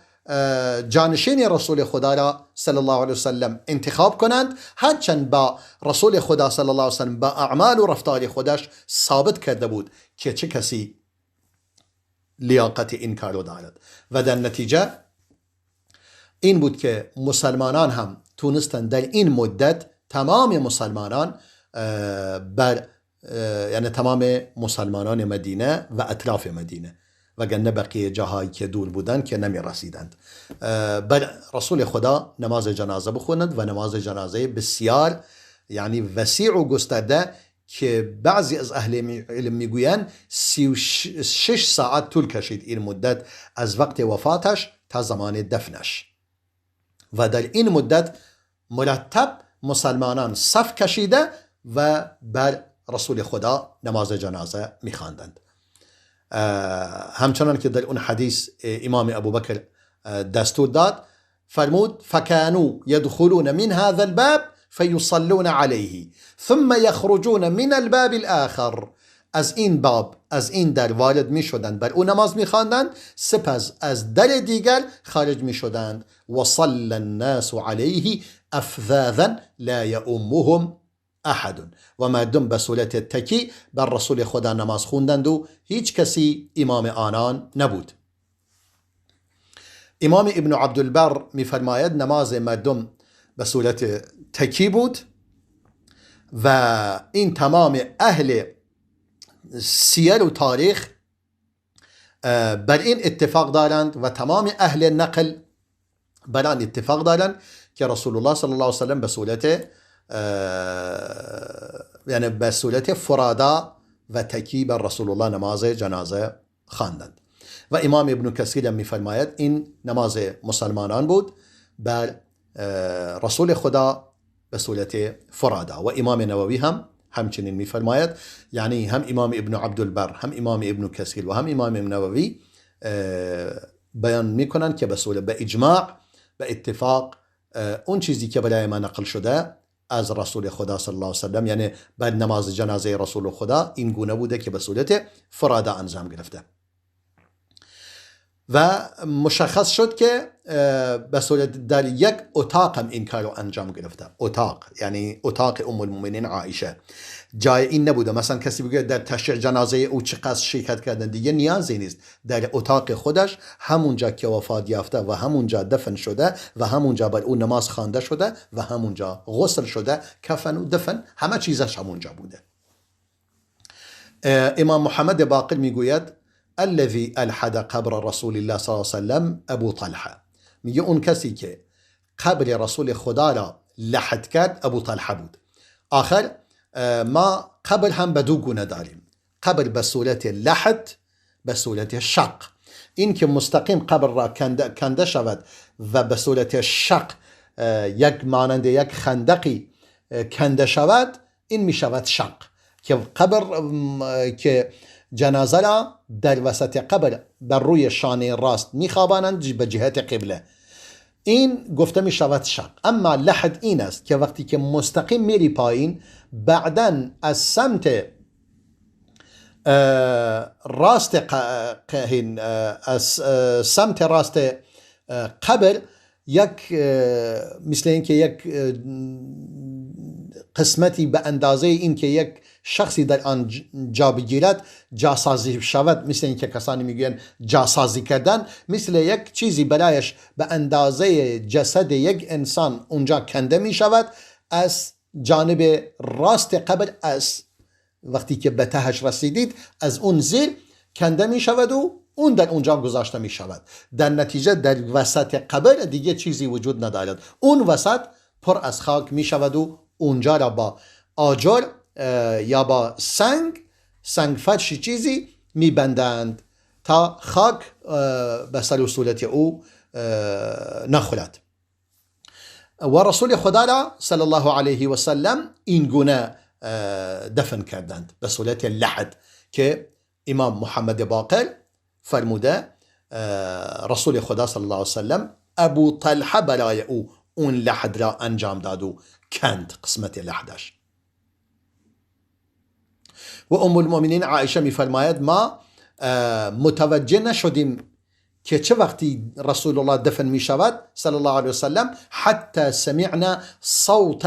جانشین رسول خدا را صلی الله علیه وسلم انتخاب کنند، هرچند با رسول خدا صلی الله علیه وسلم با اعمال و رفتار خودش ثابت کرده بود که چه کسی لیاقت این کارو دارد. و در نتیجه این بود که مسلمانان هم تونستند در این مدت تمام مسلمانان یعنی تمام مسلمانان مدینه و اطراف مدینه، وگرنه بقیه جاهایی که دور بودند که نمی رسیدند، بر رسول خدا نماز جنازه بخونند و نماز جنازه بسیار یعنی وسیع و گسترده که بعضی از اهل علم میگویند 36 ساعت طول کشید این مدت از وقت وفاتش تا زمان دفنش، و در این مدت مرتب مسلمانان صف کشیده و بر رسول خدا نماز جنازه میخواندند. همچنان که در اون حدیث امام ابوبکر دستور داد، فرمود فکانوا یدخلون من هذا الباب فیصلون علیه ثم یخرجون من الباب الاخر، از این باب از این در وارد می شدند، بر او نماز می خواندند، سپس از در دیگر خارج می شدند و صلی الناس علیه افذاذا لا یؤمهم احد، و مردم به صورت تکی بر رسول خدا نماز خوندند و هیچ کسی امام آنان نبود. امام ابن عبدالبر می فرماید نماز مردم به صورت تکی بود و این تمام اهل سیر و تاریخ بر این اتفاق دارند و تمام اهل نقل بر آن اتفاق دارند که رسول الله صلی الله علیه وسلم به صورت فرادا و تکی بر رسول الله نماز جنازه خواندند. و امام ابن کثیر می فرماید این نماز مسلمانان بود بر رسول خدا به صورت فرادا. و امام نووی هم همچنین می فرماید، یعنی هم امام ابن عبدالبر هم امام ابن کثیر و هم امام نووی بیان می کنند که به اجماع به اتفاق اون چیزی که برای ما نقل شده از رسول خدا صلی الله علیه وسلم، یعنی بعد نماز جنازه رسول خدا این گونه بوده که به صورت فرادا انجام گرفته و مشخص شد که به صورت در یک اتاق هم این کار رو انجام گرفته. اتاق یعنی اتاق ام المؤمنین عایشه، جای این نبوده مثلا کسی بگه در تشییع جنازه او چقدر شرکت کردن، دیگه نیازی نیست، در اتاق خودش همونجا که وفات یافته و همونجا دفن شده و همونجا بر او نماز خوانده شده و همونجا غسل شده، کفن و دفن همه چیزش همونجا بوده. امام محمد باقر میگوید الذي الحد قبر رسول الله صلی الله علیه وسلم ابو طلحه، میگه اون کسی که قبر رسول خدا را لحد کرد ابو طلحه بود. آخر ما قبر هم به دو گونه داریم، قبر به صورت لحد به صورت شق، این که مستقیم قبر را کنده شود و به صورت شق یک مانند یک خندقی کنده شود، این می شود شق، که قبر که جنازه را در وسط قبر بر روی شانه راست میخوابانند به جهت قبله. این گفته می شود شق. اما لحد این است که وقتی که مستقیم میری پایین، بعداً از سمت راست سمت راست قبر یک مثل اینکه یک قسمتی به اندازه این که یک شخصی در آن جا بگیرد جاسازی شود، مثل اینکه کسانی میگن جاسازی کردن، مثل یک چیزی برایش به اندازه جسد یک انسان اونجا کنده می شود از جانب راست قبر. از وقتی که به تهش رسیدید از اون زیر کنده می شود و اون در اونجا گذاشته می شود. در نتیجه در وسط قبر دیگه چیزی وجود ندارد، اون وسط پر از خاک می شود و اونجا را با آجر یا با سنگ فرشی چیزی می بندند تا خاک به سر و صورت او نخورد. و رسول خدا را صلی الله علیه و سلم این گونه دفن کردند به صورت لحد که امام محمد باقر فرموده رسول خدا صلی الله علیه و سلم ابو طلحه برای او اون لحد را انجام داد و کند قسمت لحدش. و ام المؤمنین عایشه می فرماید ما متوجه نشدیم که چه وقتی رسول الله دفن می شود صلی الله علیه و سلم حتی سمعنا صوت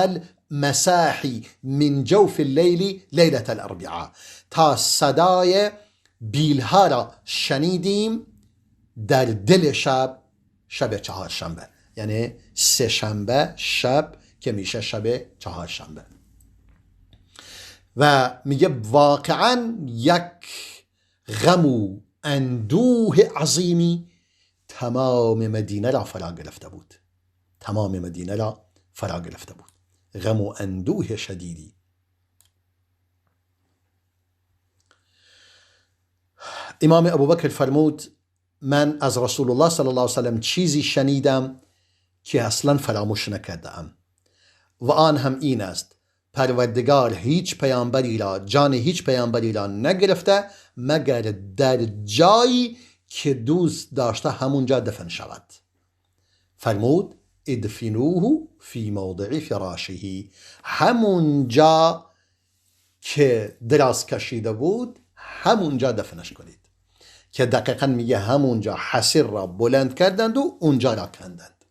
المساحی من جوف اللیل لیلة الاربعاء، تا صدای بیلها را شنیدیم در دل شب چهارشنبه، یعنی سه شنبه شب که میشه شب چهارشنبه. و میگه واقعا یک غم و اندوه عظیمی تمام مدینه را فرا گرفته بود، تمام مدینه را فرا گرفته بود، غم و اندوه شدیدی. امام ابوبکر فرمود من از رسول الله صلی الله علیه و سلم چیزی شنیدم که اصلا فراموش نکردم و آن هم این است پروردگار هیچ پیامبری را، جان هیچ پیامبری را نگرفته مگر در جایی که دوست داشته همونجا دفن شود. فرمود ادفنوه فی موضع فراشه، همونجا که دراز کشیده بود همونجا دفنش کنید، که دقیقا میگه همونجا حصیر را بلند کردند و اونجا را کندند.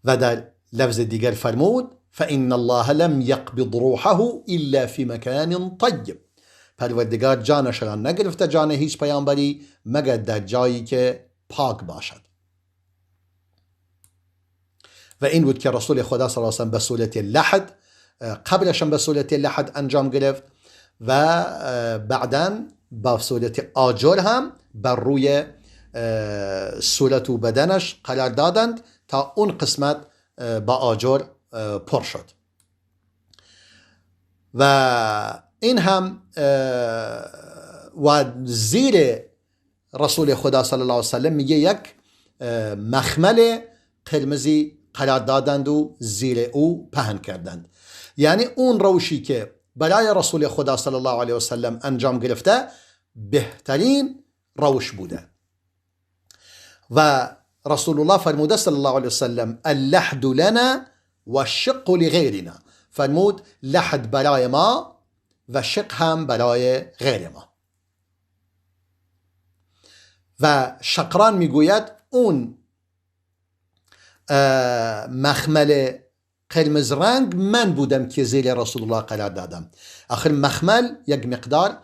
و در لفظ دیگر فرمود فإن الله لم يقبض روحه إلا في مكان طيب، پروردگار جانش را نگرفته، جان هیچ پیامبری، مگر در جایی که پاک باشد. و این بود که رسول خدا صلی الله علیه و سلم به صورت لحد، قبلش هم به صورت لحد انجام گرفت و بعداً با صورت آجر هم بر روی صورت و بدنش قرار دادند تا اون قسمت با آجر پر شد. و این هم و زیر رسول خدا صلی الله علیه و سلم میگه یک مخمل قرمزی قرار دادند و زیر او پهن کردند، یعنی اون روشی که برای رسول خدا صلی الله علیه و سلم انجام گرفته بهترین روش بوده. و رسول الله فرموده صلی الله علیه و سلم اللحد لنا و الشق لغیرنا، فرمود لحد برای ما و شق هم برای غیر ما. و شقران میگوید اون مخمل قرمز رنگ من بودم که زیر رسول الله قرار دادم. آخر مخمل یک مقدار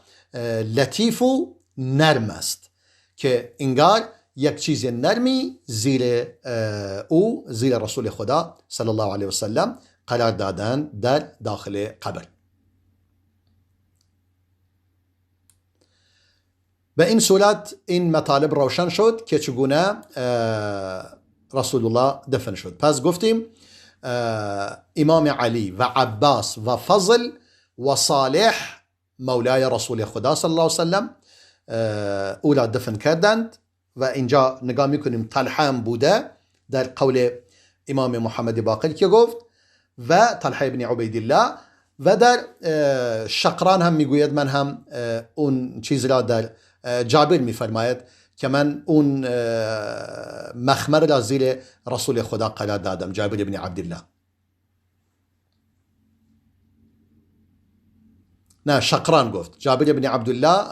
لطیف و نرم است که انگار یک چیز نرمی زیر او، زیر رسول خدا صلی الله علیه و سلم قرار دادن در داخل قبر. به این صورت این مطالب روشن شد که چگونه رسول الله دفن شد. پس گفتیم امام علی و عباس و فضل و صالح مولای رسول خدا صلی الله علیه و سلم اولا دفن کردند و اینجا نگاه میکنیم طلحه بوده در قول امام محمد باقر که گفت و طلحه ابن عبیدالله و در شقران هم میگوید من هم اون چیز را در جابر میفرماید که من اون مخمر را زیر رسول خدا قرار دادم، جابر ابن عبدالله. نه، شقران گفت، جابر ابن عبدالله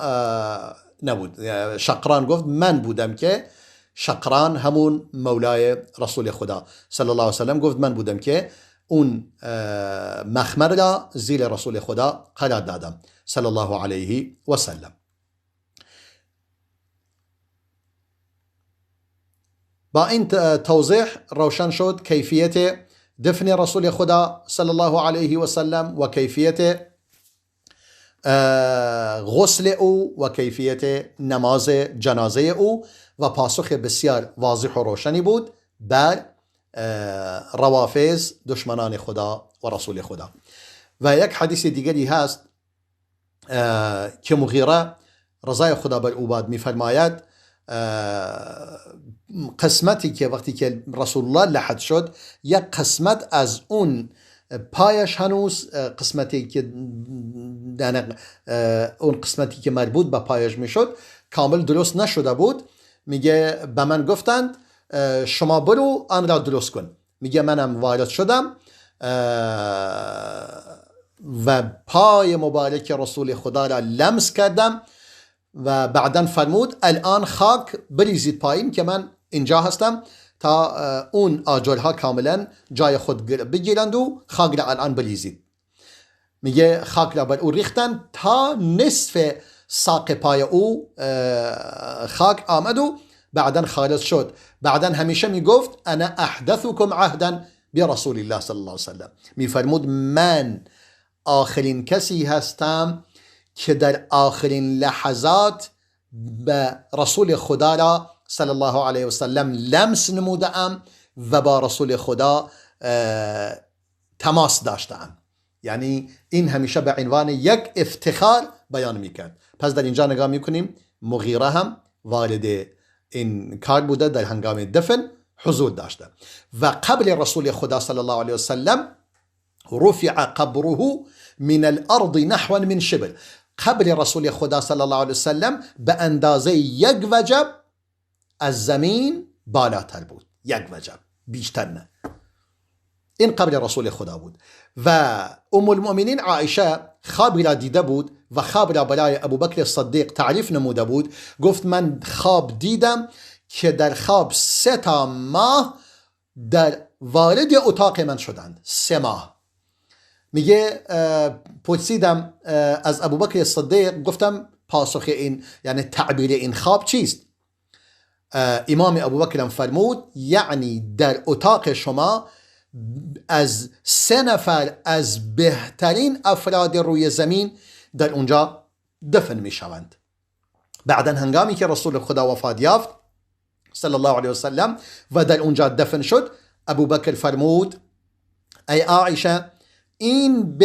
نبود. شقران گفت من بودم که، شقران همون مولای رسول خدا صلی الله علیه وسلم گفت من بودم که اون مخمر را زیر رسول خدا قرار دادم صلی الله علیه و سلم. با این توضیح روشن شد کیفیت دفن رسول خدا صلی الله علیه و سلم و کیفیت غسل او و کیفیت نماز جنازه او و پاسخ بسیار واضح و روشنی بود بر روافض دشمنان خدا و رسول خدا. و یک حدیث دیگری هست که مغیره رضای خدا بر او باد میفرماید قسمتی که وقتی که رسول الله لحد شد یک قسمت از اون پایش هنوز قسمتی که اون قسمتی که مربوط به پایش میشد کامل درست نشده بود. میگه به من گفتند شما برو آن را درست کن. میگه منم وارد شدم و پای مبارک رسول خدا را لمس کردم و بعداً فرمود الان خاک بریزید پایین که من اینجا هستم تا اون آجرها کاملا جای خود بگیرند و خاک را الان بریزید. میگه خاک را بر او ریختن تا نصف ساق پای او خاک آمد و بعداً خارج شد. بعداً همیشه میگفت انا احدثكم عهدا برسول الله صلی الله علیه وسلم. میفرمود من آخرین کسی هستم که در آخرین لحظات به رسول خدا را صلی الله علیه وسلم لمس نموده ام و با رسول خدا تماس داشتم. یعنی این همیشه به عنوان یک افتخار بیان میکرد. پس در اینجا نگاه میکنیم مغیره هم وارد این کار بوده، در هنگام دفن حضور داشته. و قبل رسول خدا صلی الله علیه وسلم رفع قبره من الارض نحو من شبر. قبل رسول خدا صلی الله علیه وسلم به اندازه یک وجب از زمین بالاتر بود، یک وجب، بیشتر نه. این قبل رسول خدا بود. و ام المؤمنین عایشه خوابی را دیده بود و خواب را برای ابوبکر صدیق تعریف نموده بود. گفت من خواب دیدم که در خواب 3 ماه در وارد اتاق من شدند. 3 ماه. میگه پرسیدم از ابوبکر صدیق، گفتم پاسخ این یعنی تعبیر این خواب چیست؟ امام ابوبکر فرمود یعنی در اتاق شما از 3 نفر از بهترین افراد روی زمین در اونجا دفن می شوند. بعدن هنگامی که رسول خدا وفات یافت صلی الله علیه وسلم و در اونجا دفن شد، ابوبکر فرمود ای عایشه این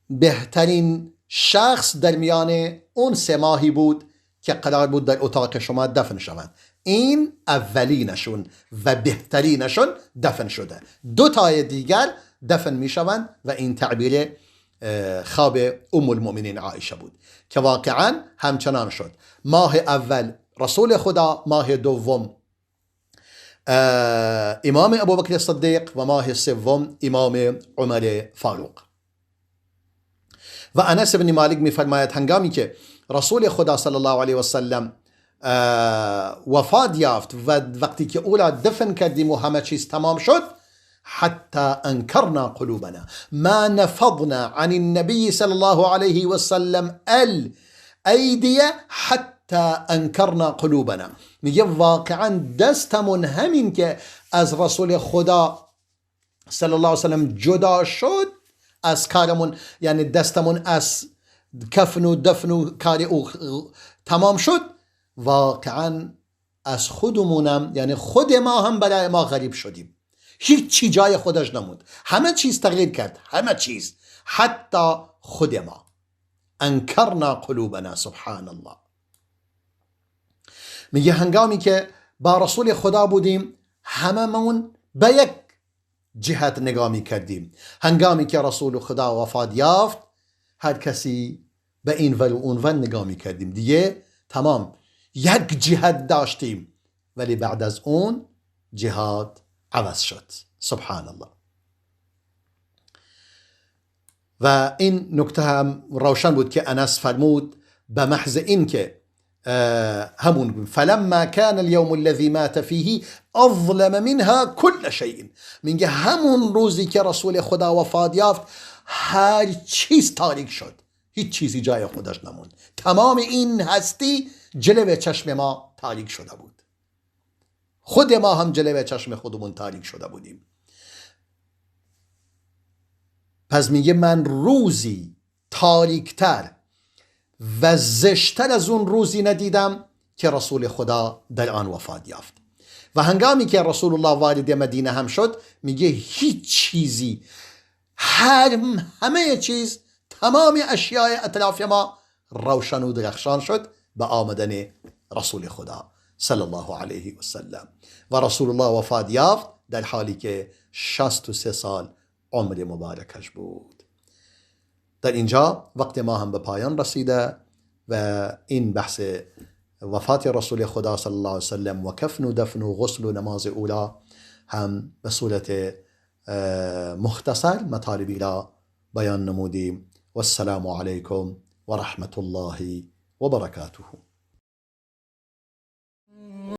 بهترین شخص در میان اون 3 ماهی بود که قرار بود در اتاق شما دفن شوند. این اولینشون و بهترینشون دفن شده. 2 تای دیگر دفن می شوند و این تعبیر خواب ام المؤمنین عایشه بود که واقعا همچنان شد. ماه اول رسول خدا، ماه دوم امام ابوبکر صدیق و ماه سوم امام عمر فاروق. و انس بن مالک می فرماید هنگامی که رسول خدا صلی الله علیه وسلم وفات یافت و وقتی که او را دفن کردیم و همه چیز تمام شد، حتی انکرنا قلوبنا ما نفضنا عن النبی صلی الله علیه وسلم الایدیه حتی انکرنا قلوبنا. میگه واقعا دستمون همین که از رسول خدا صلی الله علیه وسلم جدا شد از کارمون، یعنی دستمون از کفن و دفن و کار او تمام شد، واقعا از خودمونم یعنی خود ما هم برای ما غریب شدیم. هیچ چی جای خودش نموند، همه چیز تغییر کرد، همه چیز، حتی خود ما. انکرنا قلوبنا. سبحان الله. میگه هنگامی که با رسول خدا بودیم هممون به یک جهت نگاه می کردیم. هنگامی که رسول خدا وفات یافت هر کسی به این ور و اون ور نگاه می کردیم، دیگه تمام یک جهت داشتیم، ولی بعد از اون جهات عوض شد. سبحان الله. و این نکته هم روشن بود که انس فرمود به محض این که همون فلما كان اليوم الذي مات فيه اظلم منها كل شيء، میگه همون روزی که رسول خدا وفات یافت هر چیز تاریک شد، هیچ چیزی جای خودش نموند، تمام این هستی جلوه چشم ما تاریک شده بود، خود ما هم جلوه چشم خودمون تاریک شده بودیم. پس میگه من روزی تاریکتر و زشتر از اون روزی ندیدم که رسول خدا در آن وفات یافت. و هنگامی که رسول الله وارد مدینه هم شد میگه هیچ چیزی، همه چیز، تمام اشیاء اطراف ما روشن و درخشان شد به آمدن رسول خدا صلی الله علیه و سلم. و رسول الله وفات یافت در حالی که 63 سال عمر مبارکش بود. در اینجا وقت ما هم به پایان رسیده و این بحث وفات رسول خدا صلی الله علیه و سلم و کفن و دفن و غسل و نماز اولا هم به صورت مختصر مطالبی را بیان نمودیم. و السلام علیکم و رحمت الله و برکاته.